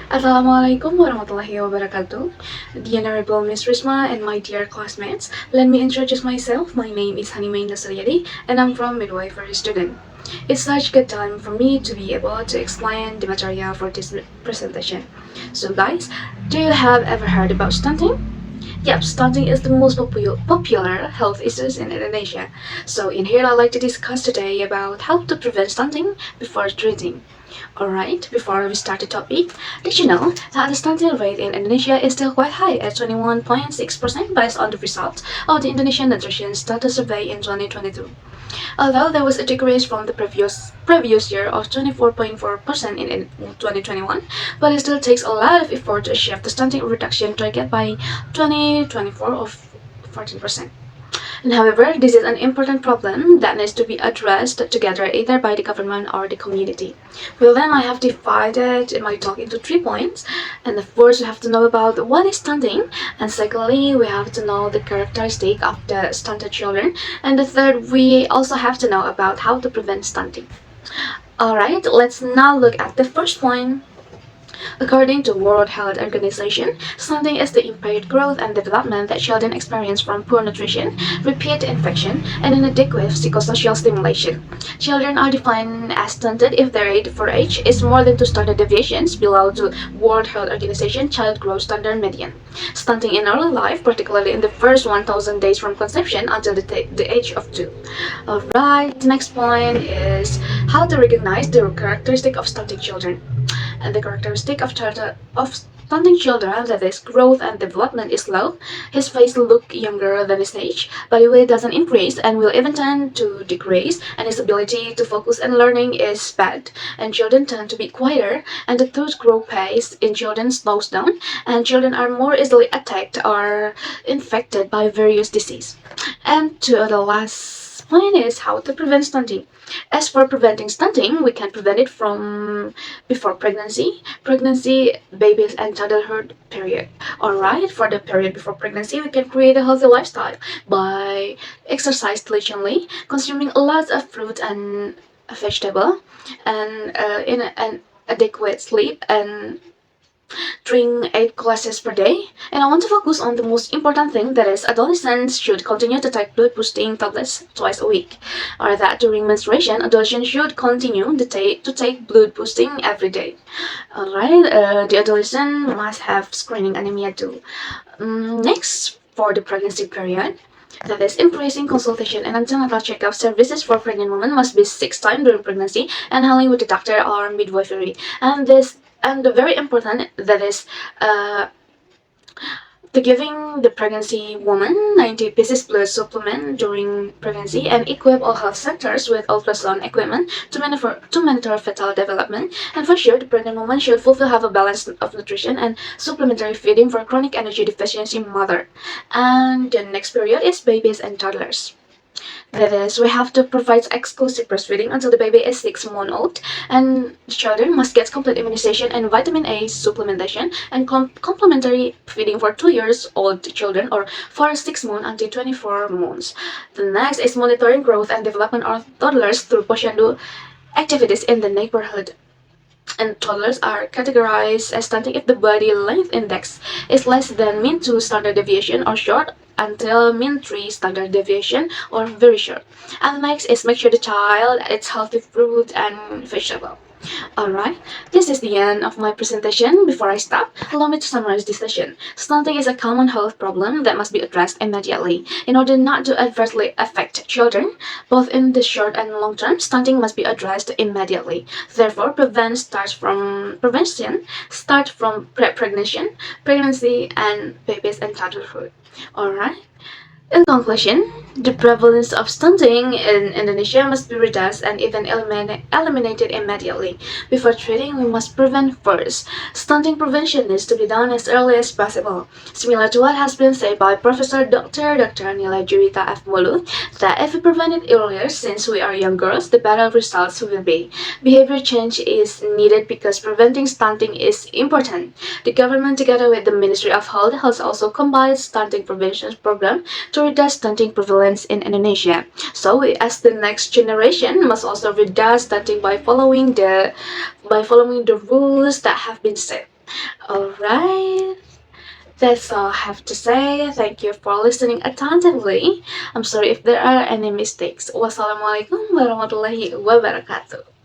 Assalamualaikum warahmatullahi wabarakatuh. The Honorable Miss Risma and my dear classmates, let me introduce myself. My name is Hani Meinda Suryadi and I'm from Midwifery student. It's such a good time for me to be able to explain the material for this presentation. So guys, do you have ever heard about stunting? Yep, stunting is the most popular health issues in Indonesia. So in here I'd like to discuss today about how to prevent stunting before treating. Alright, before we start the topic, did you know that the stunting rate in Indonesia is still quite high at 21.6% based on the results of the Indonesian Nutrition Status Survey in 2022? Although there was a decrease from the previous year of 24.4% in 2021, but it still takes a lot of effort to achieve the stunting reduction target by 2024 of 14%. And however, this is an important problem that needs to be addressed together either by the government or the community. Well, then I have divided my talk into 3 points. And the first, we have to know about what is stunting. And secondly, we have to know the characteristic of the stunted children. And the third, we also have to know about how to prevent stunting. Alright, let's now look at the first point. According to World Health Organization, stunting is the impaired growth and development that children experience from poor nutrition, repeat infection, and inadequate psychosocial stimulation. Children are defined as stunted if their rate for age is more than 2 standard deviations below the World Health Organization child growth standard median. Stunting in early life, particularly in the first 1,000 days from conception until the age of 2. Alright, the next point is how to recognize the characteristic of stunting children. And the characteristic of stunting children that is growth and development is slow. His face look younger than his age, body weight doesn't increase and will even tend to decrease, and his ability to focus and learning is bad. And children tend to be quieter, and the tooth growth pace in children slows down, and children are more easily attacked or infected by various diseases. And to the last point is how to prevent stunting. As for preventing stunting, we can prevent it from before pregnancy, babies, and childhood period. Alright, for the period before pregnancy, we can create a healthy lifestyle by exercise diligently, consuming lots of fruit and vegetable, and in an adequate sleep and drink 8 glasses per day. And I want to focus on the most important thing, that is adolescents should continue to take blood boosting tablets twice a week. Or that during menstruation, adolescents should continue to take blood boosting every day. Alright, the adolescent must have screening anemia too. Next, for the pregnancy period, that is, increasing consultation and antenatal checkup services for pregnant women must be 6 times during pregnancy and handling with the doctor or midwifery. And the very important, that is the giving the pregnancy woman 90 pieces blood supplement during pregnancy and equip all health centers with ultrasound equipment to monitor fetal development. And for sure, the pregnant woman should have a balance of nutrition and supplementary feeding for chronic energy deficiency mother. And the next period is babies and toddlers. That is, we have to provide exclusive breastfeeding until the baby is 6 months old, and the children must get complete immunization and vitamin A supplementation and complementary feeding for 2 years old children or for 6 months until 24 months. The next is monitoring growth and development of toddlers through posyandu activities in the neighborhood. And toddlers are categorized as stunting if the body length index is less than mean 2 standard deviation or short until mean 3 standard deviation or very short. And the next is make sure the child eats healthy fruit and vegetable. Alright, this is the end of my presentation. Before I stop, allow me to summarize this session. Stunting is a common health problem that must be addressed immediately. In order not to adversely affect children, both in the short and long term, stunting must be addressed immediately. Therefore, prevention starts from pregnancy, and babies and childhood. Alright. In conclusion, the prevalence of stunting in Indonesia must be reduced and even eliminated immediately. Before treating, we must prevent first. Stunting prevention needs to be done as early as possible. Similar to what has been said by Professor Dr. Nila Juwita F. Mulu, that if we prevent it earlier since we are young girls, the better results will be. Behavior change is needed because preventing stunting is important. The government, together with the Ministry of Health, has also combined stunting prevention program to reduce stunting prevalence in Indonesia. So we, as the next generation, must also reduce stunting by following the rules that have been set. Alright, that's all I have to say. Thank you for listening attentively. I'm sorry if there are any mistakes. Wassalamualaikum warahmatullahi wabarakatuh.